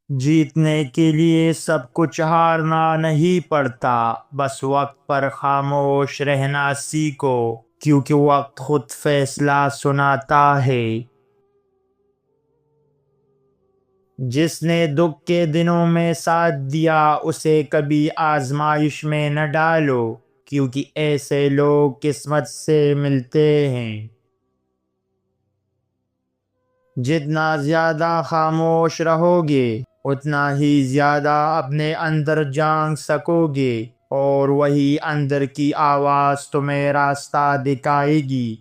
جیتنے کے لیے سب کچھ ہارنا نہیں پڑتا، بس وقت پر خاموش رہنا سیکھو، کیونکہ وقت خود فیصلہ سناتا ہے۔ جس نے دکھ کے دنوں میں ساتھ دیا، اسے کبھی آزمائش میں نہ ڈالو، کیونکہ ایسے لوگ قسمت سے ملتے ہیں۔ جتنا زیادہ خاموش رہو گے، اتنا ہی زیادہ اپنے اندر جان سکو گے، اور وہی اندر کی آواز تمہیں راستہ دکھائے گی۔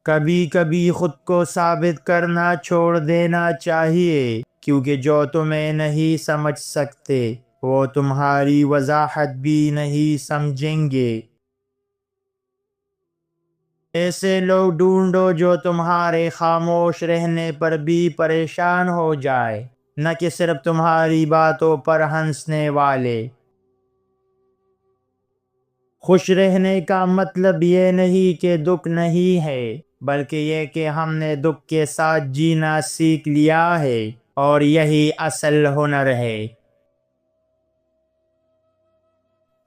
کبھی کبھی خود کو ثابت کرنا چھوڑ دینا چاہیے، کیونکہ جو تمہیں نہیں سمجھ سکتے وہ تمہاری وضاحت بھی نہیں سمجھیں گے۔ ایسے لوگ ڈھونڈو جو تمہارے خاموش رہنے پر بھی پریشان ہو جائے، نہ کہ صرف تمہاری باتوں پر ہنسنے والے۔ خوش رہنے کا مطلب یہ نہیں کہ دکھ نہیں ہے، بلکہ یہ کہ ہم نے دکھ کے ساتھ جینا سیکھ لیا ہے، اور یہی اصل ہنر ہے۔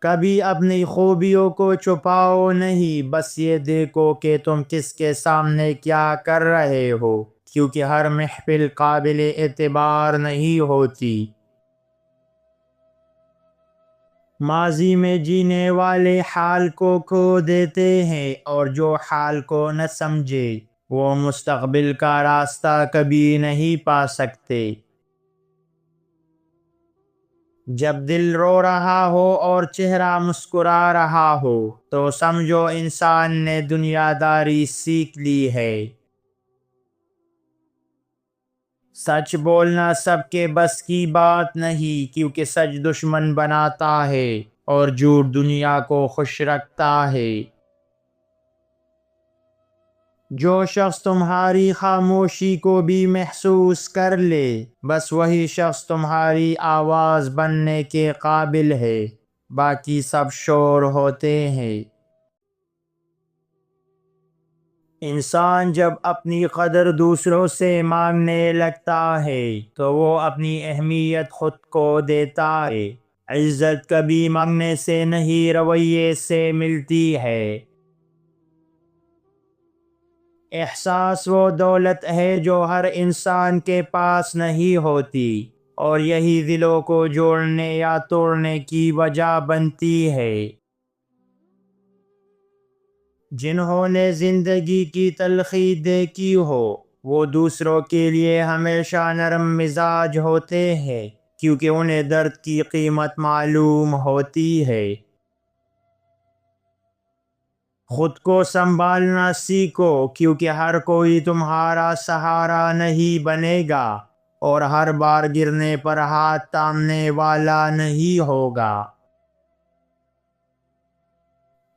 کبھی اپنی خوبیوں کو چھپاؤ نہیں، بس یہ دیکھو کہ تم کس کے سامنے کیا کر رہے ہو، کیونکہ ہر محفل قابل اعتبار نہیں ہوتی۔ ماضی میں جینے والے حال کو کھو دیتے ہیں، اور جو حال کو نہ سمجھے وہ مستقبل کا راستہ کبھی نہیں پا سکتے۔ جب دل رو رہا ہو اور چہرہ مسکرا رہا ہو، تو سمجھو انسان نے دنیا داری سیکھ لی ہے۔ سچ بولنا سب کے بس کی بات نہیں، کیونکہ سچ دشمن بناتا ہے، اور جھوٹ دنیا کو خوش رکھتا ہے۔ جو شخص تمہاری خاموشی کو بھی محسوس کر لے، بس وہی شخص تمہاری آواز بننے کے قابل ہے، باقی سب شور ہوتے ہیں۔ انسان جب اپنی قدر دوسروں سے مانگنے لگتا ہے تو وہ اپنی اہمیت خود کو دیتا ہے۔ عزت کبھی مانگنے سے نہیں، رویے سے ملتی ہے۔ احساس وہ دولت ہے جو ہر انسان کے پاس نہیں ہوتی، اور یہی دلوں کو جوڑنے یا توڑنے کی وجہ بنتی ہے۔ جنہوں نے زندگی کی تلخی دیکھی ہو، وہ دوسروں کے لیے ہمیشہ نرم مزاج ہوتے ہیں، کیونکہ انہیں درد کی قیمت معلوم ہوتی ہے۔ خود کو سنبھالنا سیکھو، کیونکہ ہر کوئی تمہارا سہارا نہیں بنے گا، اور ہر بار گرنے پر ہاتھ تھامنے والا نہیں ہوگا۔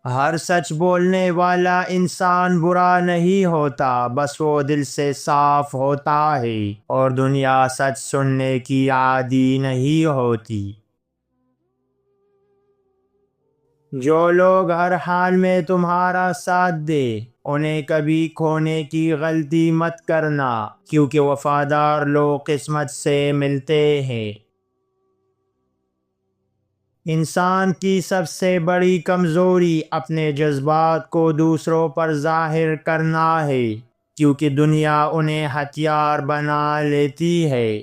ہر سچ بولنے والا انسان برا نہیں ہوتا، بس وہ دل سے صاف ہوتا ہے، اور دنیا سچ سننے کی عادی نہیں ہوتی۔ جو لوگ ہر حال میں تمہارا ساتھ دے، انہیں کبھی کھونے کی غلطی مت کرنا، کیونکہ وفادار لوگ قسمت سے ملتے ہیں۔ انسان کی سب سے بڑی کمزوری اپنے جذبات کو دوسروں پر ظاہر کرنا ہے، کیونکہ دنیا انہیں ہتھیار بنا لیتی ہے۔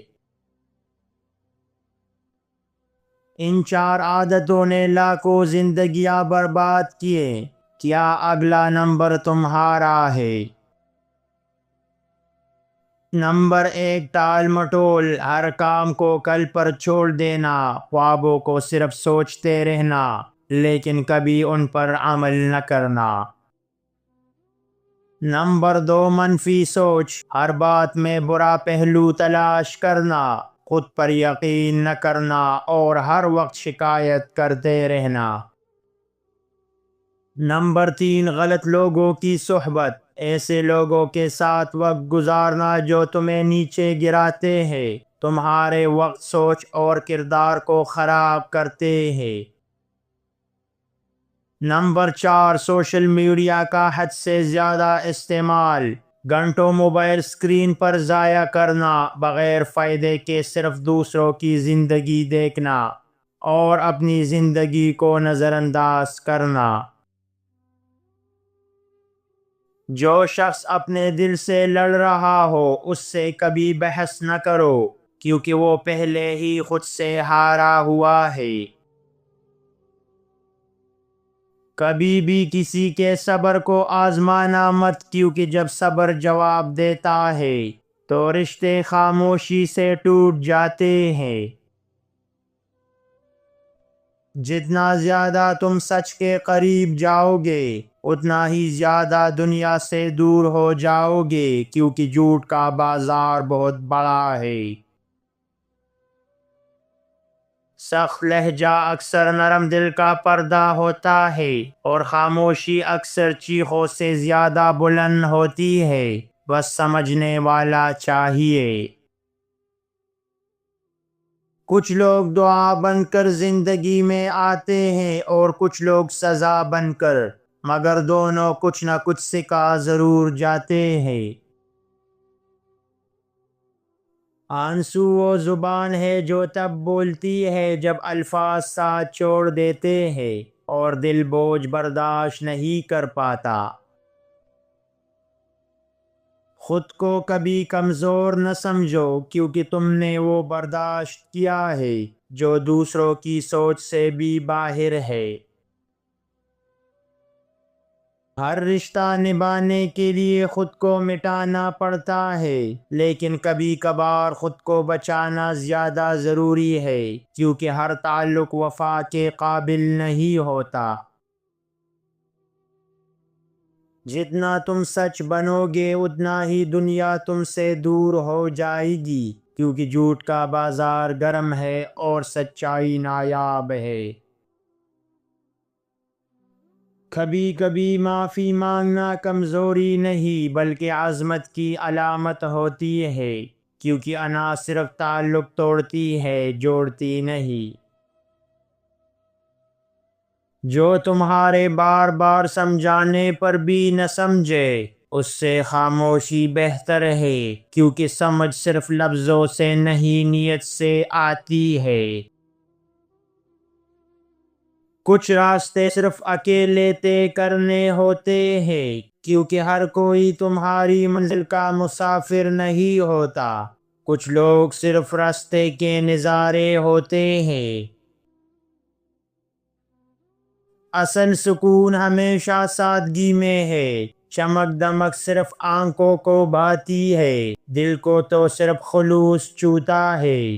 ان 4 عادتوں نے لاکھوں زندگیاں برباد کیے، کیا اگلا نمبر تمہارا ہے؟ نمبر 1، ٹال مٹول، ہر کام کو کل پر چھوڑ دینا، خوابوں کو صرف سوچتے رہنا لیکن کبھی ان پر عمل نہ کرنا۔ نمبر 2، منفی سوچ، ہر بات میں برا پہلو تلاش کرنا، خود پر یقین نہ کرنا اور ہر وقت شکایت کرتے رہنا۔ نمبر 3، غلط لوگوں کی صحبت، ایسے لوگوں کے ساتھ وقت گزارنا جو تمہیں نیچے گراتے ہیں، تمہارے وقت، سوچ اور کردار کو خراب کرتے ہیں۔ نمبر 4، سوشل میڈیا کا حد سے زیادہ استعمال، گھنٹوں موبائل اسکرین پر ضائع کرنا بغیر فائدے کے صرف دوسروں کی زندگی دیکھنا اور اپنی زندگی کو نظر انداز کرنا۔ جو شخص اپنے دل سے لڑ رہا ہو اس سے کبھی بحث نہ کرو، کیونکہ وہ پہلے ہی خود سے ہارا ہوا ہے۔ کبھی بھی کسی کے صبر کو آزمانا مت، کیونکہ جب صبر جواب دیتا ہے تو رشتے خاموشی سے ٹوٹ جاتے ہیں۔ جتنا زیادہ تم سچ کے قریب جاؤ گے اتنا ہی زیادہ دنیا سے دور ہو جاؤ گے، کیونکہ جھوٹ کا بازار بہت بڑا ہے۔ سخت لہجہ اکثر نرم دل کا پردہ ہوتا ہے، اور خاموشی اکثر چیخوں سے زیادہ بلند ہوتی ہے، بس سمجھنے والا چاہیے۔ کچھ لوگ دعا بن کر زندگی میں آتے ہیں اور کچھ لوگ سزا بن کر، مگر دونوں کچھ نہ کچھ سکھا ضرور جاتے ہیں۔ آنسو وہ زبان ہے جو تب بولتی ہے جب الفاظ ساتھ چھوڑ دیتے ہیں اور دل بوجھ برداشت نہیں کر پاتا۔ خود کو کبھی کمزور نہ سمجھو، کیونکہ تم نے وہ برداشت کیا ہے جو دوسروں کی سوچ سے بھی باہر ہے۔ ہر رشتہ نبھانے کے لیے خود کو مٹانا پڑتا ہے، لیکن کبھی کبھار خود کو بچانا زیادہ ضروری ہے، کیونکہ ہر تعلق وفا کے قابل نہیں ہوتا۔ جتنا تم سچ بنو گے اتنا ہی دنیا تم سے دور ہو جائے گی، کیونکہ جھوٹ کا بازار گرم ہے اور سچائی نایاب ہے۔ کبھی کبھی معافی مانگنا کمزوری نہیں بلکہ عظمت کی علامت ہوتی ہے، کیونکہ انا صرف تعلق توڑتی ہے، جوڑتی نہیں۔ جو تمہارے بار بار سمجھانے پر بھی نہ سمجھے اس سے خاموشی بہتر ہے، کیونکہ سمجھ صرف لفظوں سے نہیں نیت سے آتی ہے۔ کچھ راستے صرف اکیلے طے کرنے ہوتے ہیں، کیونکہ ہر کوئی تمہاری منزل کا مسافر نہیں ہوتا۔ کچھ لوگ صرف راستے کے نظارے ہوتے ہیں۔ اصل سکون ہمیشہ سادگی میں ہے۔ چمک دمک صرف آنکھوں کو بھاتی ہے، دل کو تو صرف خلوص چھوتا ہے۔